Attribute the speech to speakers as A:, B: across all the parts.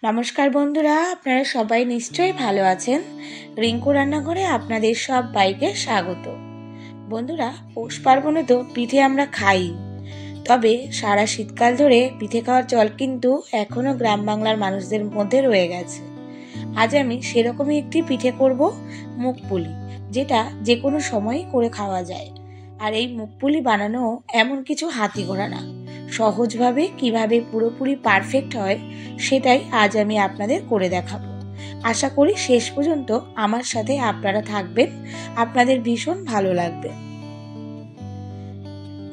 A: নমস্কার বন্ধুরা, আপনারা সবাই নিশ্চয়ই ভালো আছেন। রিঙ্কু রান্নাঘরে আপনাদের সবাইকে স্বাগত। বন্ধুরা, পৌষ পার্বণে তো পিঠে আমরা খাই, তবে সারা শীতকাল ধরে পিঠে খাওয়ার চল কিন্তু এখনও গ্রাম বাংলার মানুষদের মধ্যে রয়ে গেছে। আজ আমি সেরকমই একটি পিঠে করব, মুগপুলি, যেটা যে কোনো সময়ই করে খাওয়া যায়। আর এই মুগপুলি বানানো এমন কিছু হাতি ঘোড়া না, সহজভাবে কিভাবে পুরোপুরি পারফেক্ট হয় সেটাই আজ আমি আপনাদের করে দেখাবো। আশা করি শেষ পর্যন্ত আমার সাথে আপনারা থাকবেন, আপনাদের ভীষণ ভালো লাগবে।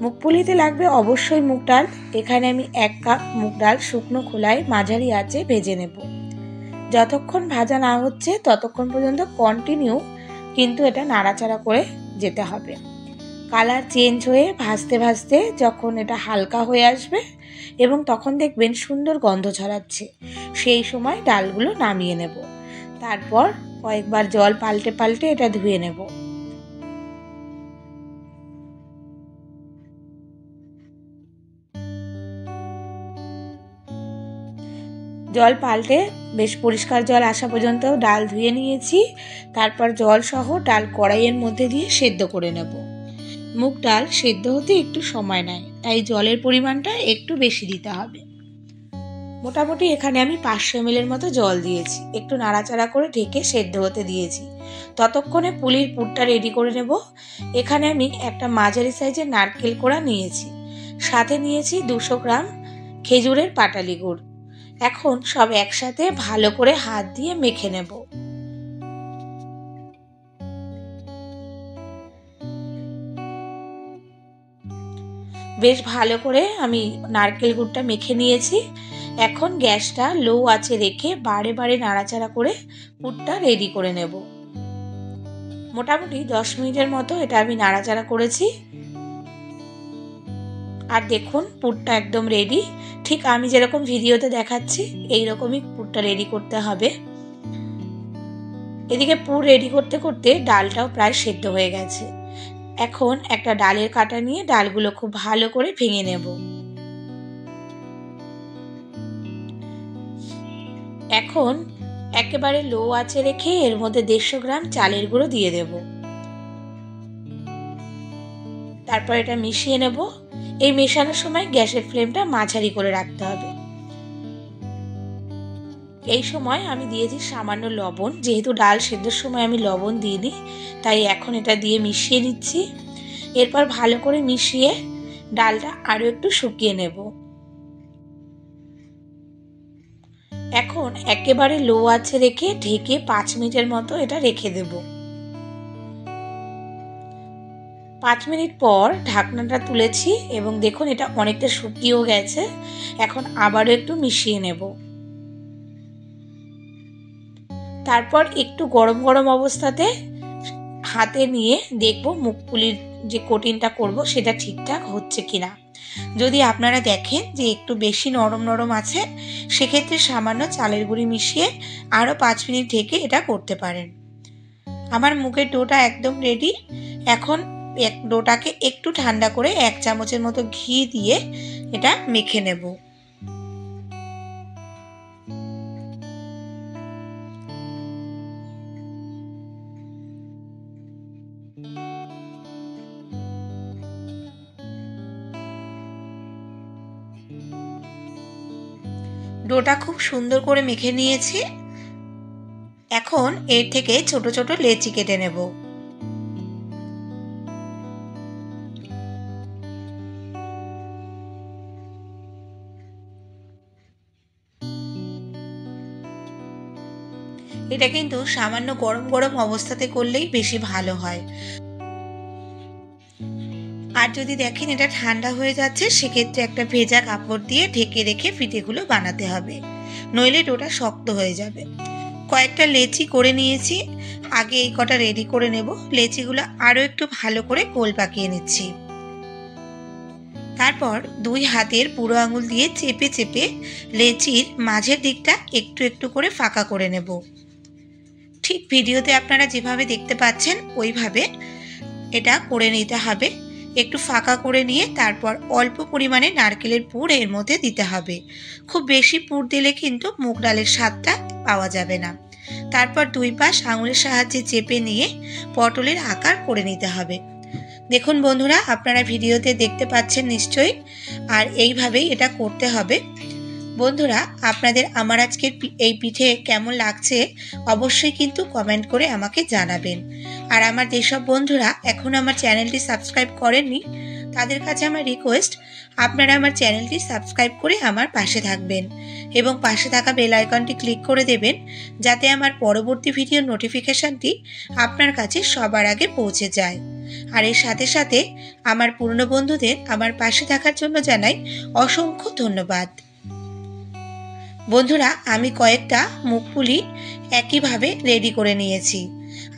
A: মুগপুলিতে লাগবে অবশ্যই মুগ ডাল। এখানে আমি 1 কাপ মুগ ডাল শুকনো খোলায় মাঝারি আঁচে ভেজে নেব। যতক্ষণ ভাজা না হচ্ছে ততক্ষণ পর্যন্ত কন্টিনিউ কিন্তু এটা নাড়াচাড়া করে যেতে হবে। কালার চেঞ্জ হয়ে ভাজতে ভাজতে যখন এটা হালকা হয়ে আসবে এবং তখন দেখবেন সুন্দর গন্ধ ছড়াচ্ছে, সেই সময় ডালগুলো নামিয়ে নেব। তারপর কয়েকবার জল পাল্টে পাল্টে এটা ধুয়ে নেব। জল পাল্টে বেশ পরিষ্কার জল আসা পর্যন্ত ডাল ধুয়ে নিয়েছি। তারপর জল সহ ডাল কড়াইয়ের মধ্যে দিয়ে সেদ্ধ করে নেব। মুগ ডাল সেদ্ধ হতে একটু সময় নেয়, তাই জলের পরিমাণটা একটু বেশি দিতে হবে। মোটামুটি এখানে আমি 500 ml মতো জল দিয়েছি। একটু নাড়াচাড়া করে ঢেকে সেদ্ধ হতে দিয়েছি। ততক্ষণে পুলির পুরটা রেডি করে নেব। এখানে আমি একটা মাঝারি সাইজের নারকেল কোড়া নিয়েছি, সাথে নিয়েছি 200 গ্রাম খেজুরের পাটালি গুড়। এখন সব একসাথে ভালো করে হাত দিয়ে মেখে নেব। বেশ ভালো করে আমি নারকেল গুড়টা মেখে নিয়েছি। এখন গ্যাসটা লো আঁচে রেখে বারে বারে নাড়াচাড়া করে পুরটা রেডি করে নেব। মোটামুটি 10 মিনিটের মতো এটা আমি নাড়াচাড়া করেছি। আর দেখুন পুরটা একদম রেডি। ঠিক আমি যেরকম ভিডিওতে দেখাচ্ছি এইরকমই পুরটা রেডি করতে হবে। এদিকে পুর রেডি করতে করতে ডালটাও প্রায় সেদ্ধ হয়ে গেছে। এখন একটা ডালের কাঁটা নিয়ে ডালগুলো খুব ভালো করে ভেঙে নেব। এখন একেবারে লো আঁচে রেখে এর মধ্যে 150 গ্রাম চালের গুঁড়ো দিয়ে দেব। তারপর এটা মিশিয়ে নেব। এই মেশানোর সময় গ্যাসের ফ্লেমটা মাঝারি করে রাখতে হবে। এই সময় আমি দিয়েছি সামান্য লবণ, যেহেতু ডাল সেদ্ধর সময় আমি লবণ দিইনি, তাই এখন এটা দিয়ে মিশিয়ে নিচ্ছি। এরপর ভালো করে মিশিয়ে ডালটা আরও একটু শুকিয়ে নেব। এখন একেবারে লো আঁচে রেখে ঢেকে 5 মিনিটের মতো এটা রেখে দেব। 5 মিনিট পর ঢাকনাটা তুলেছি এবং দেখুন এটা অনেকটা শুকিয়েও গেছে। এখন আবারও একটু মিশিয়ে নেব। তারপর একটু গরম গরম অবস্থাতে হাতে নিয়ে দেখব মুগপুলির যে কোটিংটা করব সেটা ঠিকঠাক হচ্ছে কিনা। যদি আপনারা দেখেন যে একটু বেশি নরম নরম আছে, সেক্ষেত্রে সামান্য চালের গুঁড়ি মিশিয়ে আরও 5 মিনিট ঢেকে এটা করতে পারেন। আমার মুগের ডোটা একদম রেডি। এখন ডোটাকে একটু ঠান্ডা করে 1 চামচের মতো ঘি দিয়ে এটা মেখে নেব। ডোটা খুব সুন্দর করে মেখে নিয়েছি। এখন এর থেকে ছোট ছোট লেচি কেটে নেব। এটা কিন্তু সামান্য গরম গরম অবস্থাতে করলেই বেশি ভালো হয়। আর যদি দেখেন এটা ঠান্ডা হয়ে যাচ্ছে, সেক্ষেত্রে একটা ভেজা কাপড় দিয়ে ঢেকে রেখে পিঠেগুলো বানাতে হবে, নইলে ডোটা শক্ত হয়ে যাবে। কয়েকটা লেচি করে নিয়েছি। আগে এই কটা রেডি করে নেব। লেচিগুলো আরও একটু ভালো করে গোল পাকিয়ে নিচ্ছি। তারপর 2 হাতের বুড়ো আঙুল দিয়ে চেপে চেপে লেচির মাঝের দিকটা একটু একটু করে ফাঁকা করে নেব। ঠিক ভিডিওতে আপনারা যেভাবে দেখতে পাচ্ছেন ওইভাবে এটা করে নিতে হবে। একটু ফাঁকা করে নিয়ে তারপর অল্প পরিমাণে নারকেলের পুর এর মধ্যে দিতে হবে। খুব বেশি পুর দিলে কিন্তু মুগ ডালের স্বাদটা পাওয়া যাবে না। তারপর দুই পাশ আঙুলের সাহায্যে চেপে নিয়ে পটলের আকার করে নিতে হবে। দেখুন বন্ধুরা, আপনারা ভিডিওতে দেখতে পাচ্ছেন নিশ্চয়ই, আর এইভাবেই এটা করতে হবে। বন্ধুরা, আপনাদের আমার আজকের এই পিঠে কেমন লাগছে অবশ্যই কিন্তু কমেন্ট করে আমাকে জানাবেন। আর আমার যেসব বন্ধুরা এখন আমার চ্যানেলটি সাবস্ক্রাইব করেননি তাদের কাছে আমার রিকোয়েস্ট, আপনারা আমার চ্যানেলটি সাবস্ক্রাইব করে আমার পাশে থাকবেন এবং পাশে থাকা বেল আইকনটি ক্লিক করে দেবেন, যাতে আমার পরবর্তী ভিডিওর নোটিফিকেশনটি আপনার কাছে সবার আগে পৌঁছে যায়। আর এর সাথে সাথে আমার পুরনো বন্ধুদের আমার পাশে থাকার জন্য জানাই অসংখ্য ধন্যবাদ। বন্ধুরা, আমি কয়েকটা মুগপুলি একইভাবে রেডি করে নিয়েছি।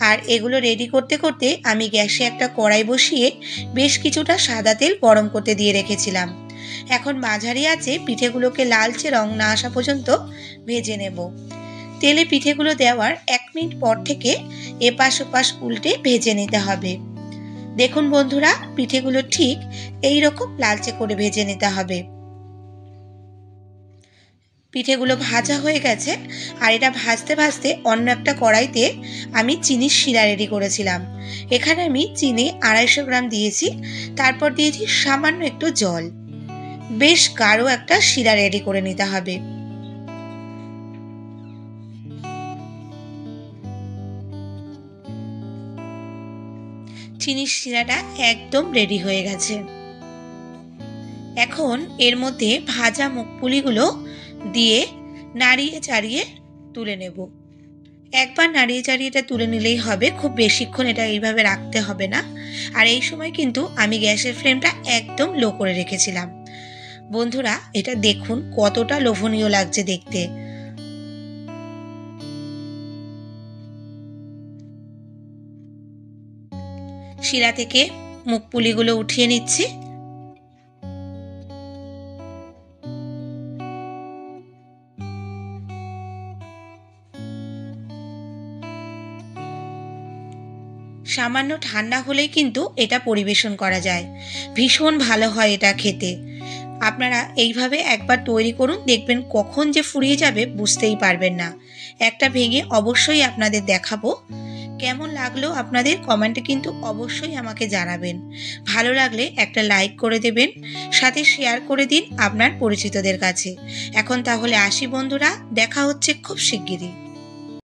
A: আর এগুলো রেডি করতে করতে আমি গ্যাসে একটা কড়াই বসিয়ে বেশ কিছুটা সাদা তেল গরম করতে দিয়ে রেখেছিলাম। এখন মাঝারি আঁচে পিঠেগুলোকে লালচে রং না আসা পর্যন্ত ভেজে নেব। তেলে পিঠেগুলো দেওয়ার 1 মিনিট পর থেকে এপাশ ওপাশ উল্টে ভেজে নিতে হবে। দেখুন বন্ধুরা, পিঠেগুলো ঠিক এই রকম লালচে করে ভেজে নিতে হবে। পিঠেগুলো ভাজা হয়ে গেছে। আর এটা ভাজতে ভাজতে অন্য একটা কড়াইতে আমি চিনির শিরা রেডি করেছিলাম। এখানে আমি চিনি 250 গ্রাম দিয়েছি। তারপর দিয়েছি সামান্য একটু জল। বেশ গাঢ় একটা শিরা রেডি করে নিতে হবে। চিনির শিরাটা একদম রেডি হয়ে গেছে। এখন এর মধ্যে ভাজা মুগপুলিগুলো দিয়ে নাড়িয়ে চাড়িয়ে তুলে নেব। একবার নাড়িয়ে চাড়িয়ে এটা তুলে নিলেই হবে, খুব বেশিক্ষণ এটা এইভাবে রাখতে হবে না। আর এই সময় কিন্তু আমি গ্যাসের ফ্লেমটা একদম লো করে রেখেছিলাম। বন্ধুরা, এটা দেখুন কতটা লোভনীয় লাগছে দেখতে। শিরা থেকে মুগপুলিগুলো উঠিয়ে নিচ্ছি। সামান্য ঠান্ডা হলেই কিন্তু এটা পরিবেশন করা যায়। ভীষণ ভালো হয় এটা খেতে। আপনারা এইভাবে একবার তৈরি করুন, দেখবেন কখন যে ফুরিয়ে যাবে বুঝতেই পারবেন না। একটা ভেঙে অবশ্যই আপনাদের দেখাবো। কেমন লাগলো আপনাদের কমেন্টে কিন্তু অবশ্যই আমাকে জানাবেন। ভালো লাগলে একটা লাইক করে দেবেন, সাথে শেয়ার করে দিন আপনার পরিচিতদের কাছে। এখন তাহলে আসি বন্ধুরা, দেখা হচ্ছে খুব শিগগিরই।